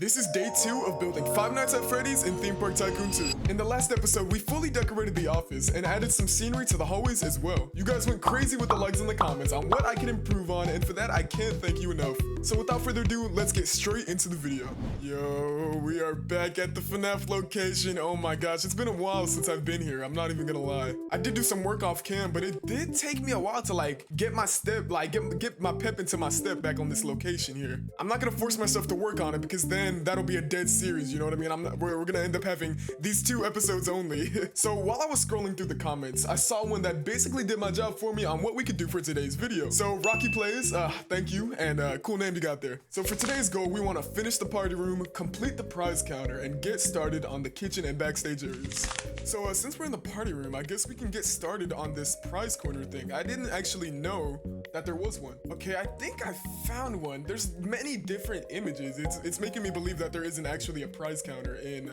This is day 2 of building Five Nights at Freddy's in Theme Park Tycoon 2. In the last episode, we fully decorated the office and added some scenery to the hallways as well. You guys went crazy with the likes in the comments on what I can improve on, and for that, I can't thank you enough. So without further ado, let's get straight into the video. Yo, we are back at the FNAF location. Oh my gosh, it's been a while since I've been here. I'm not even gonna lie. I did do some work off cam, but it did take me a while to get my step, get my pep into my step back on this location here. I'm not gonna force myself to work on it because then that'll be a dead series, you know what I mean? We're gonna end up having these 2 episodes only. So while I was scrolling through the comments, I saw one that basically did my job for me on what we could do for today's video. So Rocky Plays, thank you, and cool name you got there. So for today's goal, we wanna finish the party room, complete the prize counter, and get started on the kitchen and backstage areas. So since we're in the party room, I guess we can get started on this prize corner thing. I didn't actually know that there was one. Okay, I think I found one. There's many different images. It's making me believe that there isn't actually a prize counter in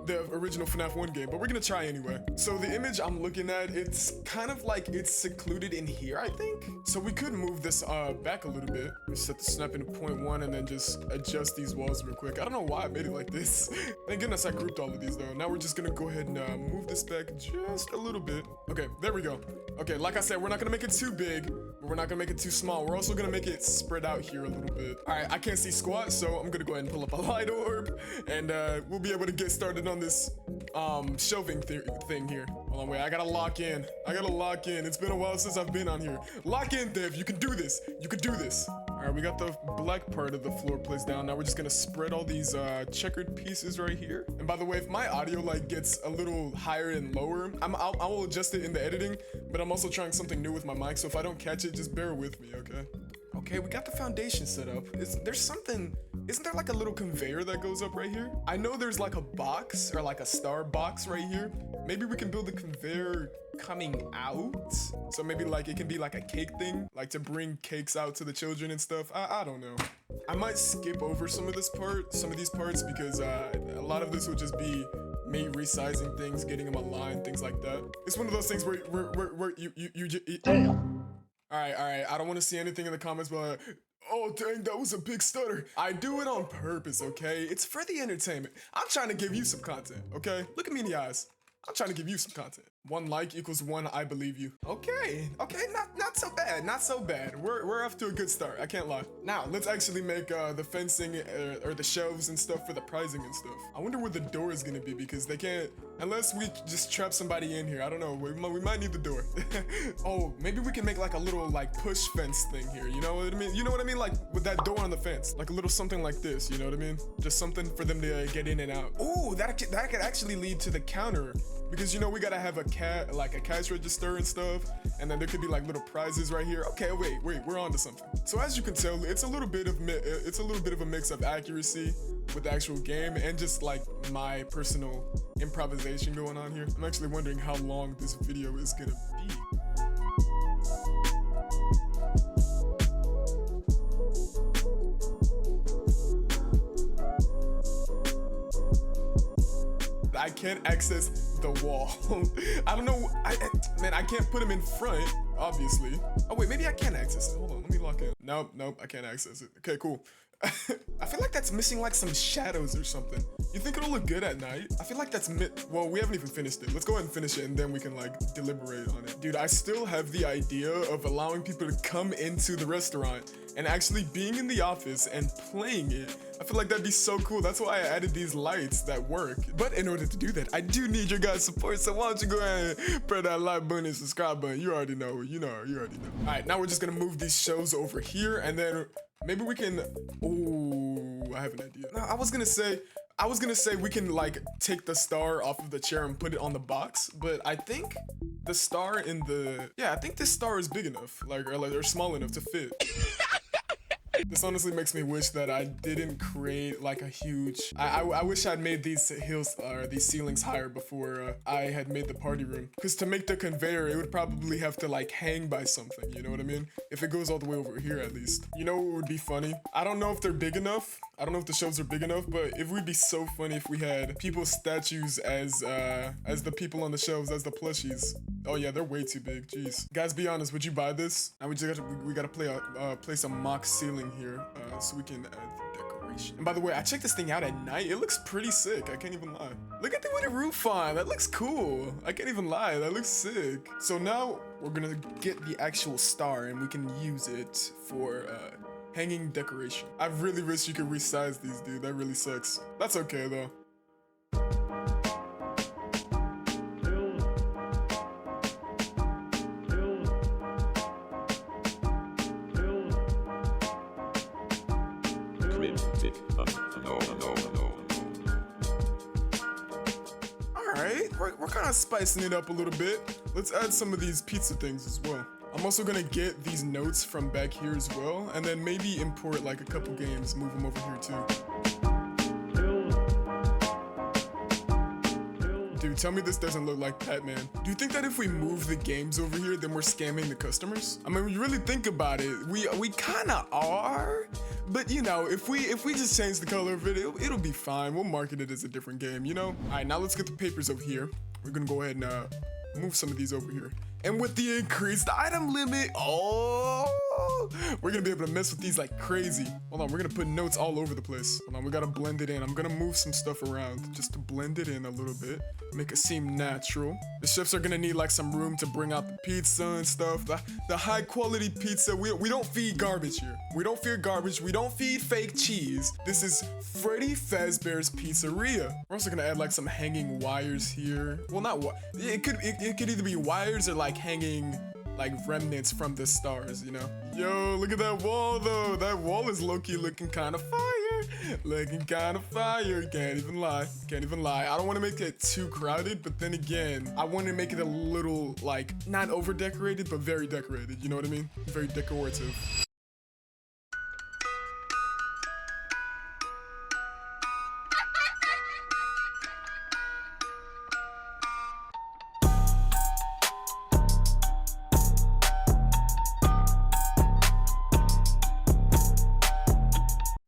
the original FNAF 1 game, but we're gonna try anyway. So the image I'm looking at, it's kind of like it's secluded in here, I think. So we could move this back a little bit. We set the snap into 0.1 and then just adjust these walls real quick. I don't know why I made it like this. Thank goodness I grouped all of these though. Now we're just gonna go ahead and move this back just a little bit. Okay, there we go. Okay, like I said, we're not gonna make it too big, but we're not gonna make it too small. We're also gonna make it spread out here a little bit. All right, I can't see squat, so I'm gonna go ahead and pull up a light orb, and we'll be able to get started on this shelving thing here. Hold on, wait, I gotta lock in. It's been a while since I've been on here. Lock in, Dev. You can do this. You can do this. All right, we got the black part of the floor placed down. Now we're just gonna spread all these checkered pieces right here. And by the way, if my audio gets a little higher and lower, I will adjust it in the editing, but I'm also trying something new with my mic, so if I don't catch it, just bear with me, okay? Okay, we got the foundation set up. Isn't there like a little conveyor that goes up right here? I know there's like a box or like a star box right here. Maybe we can build a conveyor coming out. So maybe it can be like a cake thing, like to bring cakes out to the children and stuff. I don't know. I might skip over some of these parts because a lot of this will just be me resizing things, getting them aligned, things like that. It's one of those things where you damn. All right. I don't want to see anything in the comments, but oh dang, that was a big stutter. I do it on purpose, okay? It's for the entertainment. I'm trying to give you some content, okay? Look at me in the eyes. I'm trying to give you some content. 1 like equals 1 I believe you. Okay, not so bad. We're off to a good start, I can't lie. Now, let's actually make the fencing or the shelves and stuff for the prizing and stuff. I wonder where the door is gonna be because they can't, unless we just trap somebody in here. I don't know, we might need the door. Oh, maybe we can make like a little push fence thing here, you know what I mean? You know what I mean? Like with that door on the fence, like a little something like this, you know what I mean? Just something for them to get in and out. Oh, that could actually lead to the counter. Because you know we gotta have a cash register and stuff, and then there could be like little prizes right here. Okay, wait, we're on to something. So as you can tell, it's a little bit of a mix of accuracy with the actual game and just like my personal improvisation going on here. I'm actually wondering how long this video is gonna be. I can't access the wall. I don't know. Man, I can't put him in front, obviously. Oh wait, maybe I can access it. Hold on, let me lock in. Nope, I can't access it. Okay, cool. I feel like that's missing like some shadows or something. You think it'll look good at night? I feel like that's well, we haven't even finished it. Let's go ahead and finish it and then we can deliberate on it. Dude, I still have the idea of allowing people to come into the restaurant and actually being in the office and playing it. I feel like that'd be so cool. That's why I added these lights that work. But in order to do that, I do need your guys' support. So why don't you go ahead and press that like button and subscribe button. You already know. You already know. All right, now we're just gonna move these shows over here and then maybe we can, oh, I have an idea. No, I was gonna say we can take the star off of the chair and put it on the box, but I think the star I think this star is big enough, or small enough to fit. This honestly makes me wish that I didn't create a huge, I wish I'd made these hills or these ceilings higher before I had made the party room. Because to make the conveyor, it would probably have to hang by something, you know what I mean? If it goes all the way over here at least. You know what would be funny? I don't know if they're big enough. I don't know if the shelves are big enough, but it would be so funny if we had people's statues as the people on the shelves, as the plushies. Oh yeah, they're way too big, jeez. Guys, be honest, would you buy this? Now we gotta place a mock ceiling here, so we can add the decoration. And by the way, I checked this thing out at night. It looks pretty sick. I can't even lie. Look at the with the roof on. That looks cool. I can't even lie. That looks sick. So now we're gonna get the actual star and we can use it for hanging decoration. I really wish you could resize these, dude. That really sucks. That's okay though. Alright, we're kind of spicing it up a little bit. Let's add some of these pizza things as well. I'm also gonna get these notes from back here as well, and then maybe import like a couple games, move them over here too. Dude, tell me this doesn't look like Batman. Do you think that if we move the games over here, then we're scamming the customers? I mean, when you really think about it, we kinda are. But you know, if we just change the color of it, it'll be fine. We'll market it as a different game, you know? All right, now let's get the papers over here. We're gonna go ahead and move some of these over here. And with the increased item limit, we're gonna be able to mess with these like crazy. Hold on, we're gonna put notes all over the place. Hold on, we gotta blend it in. I'm gonna move some stuff around just to blend it in a little bit, make it seem natural. The chefs are gonna need like some room to bring out the pizza and stuff. The high quality pizza, we don't feed garbage here. We don't feed garbage, we don't feed fake cheese. This is Freddy Fazbear's Pizzeria. We're also gonna add like some hanging wires here. Well, not what, it could either be wires or like hanging like remnants from the stars, you know? Yo, look at that wall though. That wall is low-key looking kind of fire. Looking kind of fire. Can't even lie. Can't even lie. I don't want to make it too crowded, but then again, I want to make it a little like not over decorated, but very decorated. You know what I mean? Very decorative.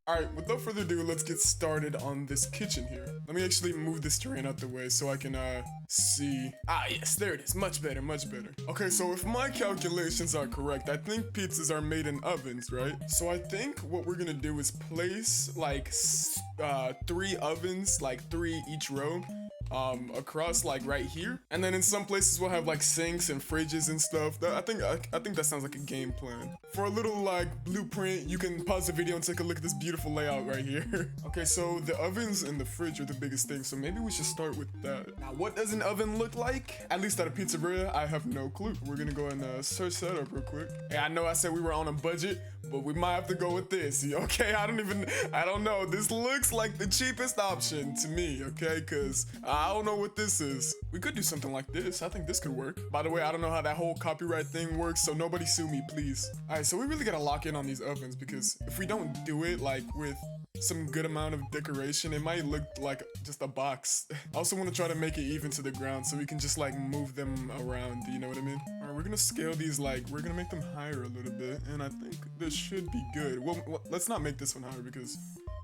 Alright, without further ado, let's get started on this kitchen here. Let me actually move this terrain out the way so I can see. Ah, yes, there it is. Much better, much better. Okay, so if my calculations are correct, I think pizzas are made in ovens, right? So I think what we're gonna do is place like 3 ovens, like 3 each row. Across like right here, and then in some places we'll have like sinks and fridges and stuff. I think that sounds like a game plan. For a little like blueprint, you can pause the video and take a look at this beautiful layout right here. Okay, so the ovens and the fridge are the biggest thing, so maybe we should start with that. Now, what does an oven look like? At least at a pizzeria, I have no clue. We're gonna go and search that up real quick. Yeah, I know I said we were on a budget, but we might have to go with this. Okay, I don't know. This looks like the cheapest option to me, okay? Because I don't know what this is. We could do something like this. I think this could work. By the way, I don't know how that whole copyright thing works, so nobody sue me, please. All right, so we really gotta lock in on these ovens because if we don't do it like with some good amount of decoration, it might look like just a box. I also want to try to make it even to the ground so we can just like move them around, you know what I mean? All right, we're gonna scale these, like we're gonna make them higher a little bit, and I think this should be good. Well, let's not make this one higher because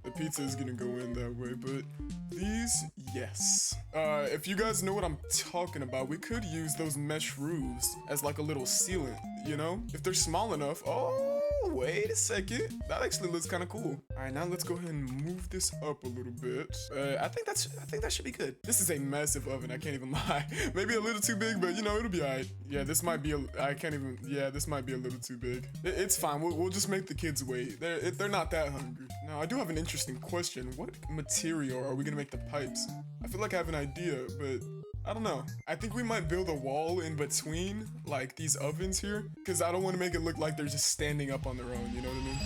the pizza is gonna go in that way, but these, yes. If you guys know what I'm talking about, we could use those mesh roofs as like a little ceiling, you know? If they're small enough. Oh, wait a second. That actually looks kind of cool. All right, now let's go ahead and move this up a little bit. I think that should be good. This is a massive oven. I can't even lie. Maybe a little too big, but you know, it'll be all right. Yeah, this might be, this might be a little too big. It's fine. We'll just make the kids wait. They're not that hungry. Now, I do have an interesting question. What material are we gonna make the pipes? I feel like I have an idea, but I don't know. I think we might build a wall in between like these ovens here, because I don't want to make it look like they're just standing up on their own, you know what I mean?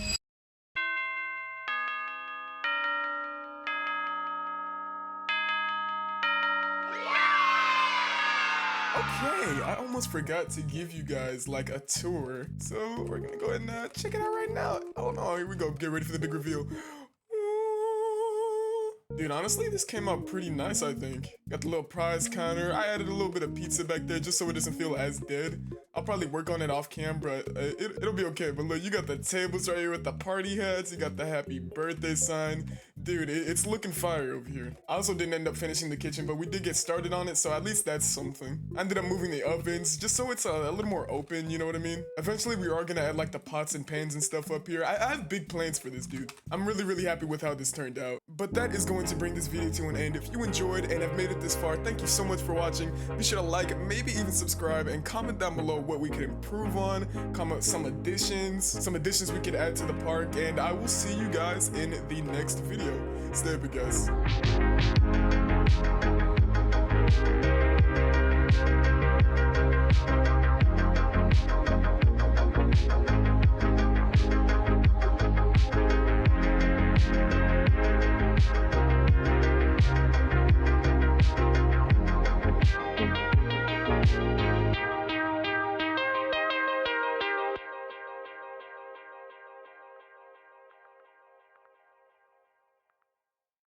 Okay, I almost forgot to give you guys like a tour. So we're gonna go ahead and check it out right now. Oh no, here we go. Get ready for the big reveal. Dude, honestly, this came out pretty nice, I think. Got the little prize counter. I added a little bit of pizza back there just so it doesn't feel as dead. I'll probably work on it off camera. It'll be okay. But look, you got the tables right here with the party hats. You got the happy birthday sign. Dude, it's looking fire over here. I also didn't end up finishing the kitchen, but we did get started on it, so at least that's something. I ended up moving the ovens just so it's a little more open, you know what I mean? Eventually, we are gonna add like the pots and pans and stuff up here. I have big plans for this, dude. I'm really happy with how this turned out. But that is going to bring this video to an end. If you enjoyed and have made it this far, thank you so much for watching. Be sure to like, maybe even subscribe, and comment down below what we could improve on, comment some additions we could add to the park, and I will see you guys in the next video. Stay up, guys.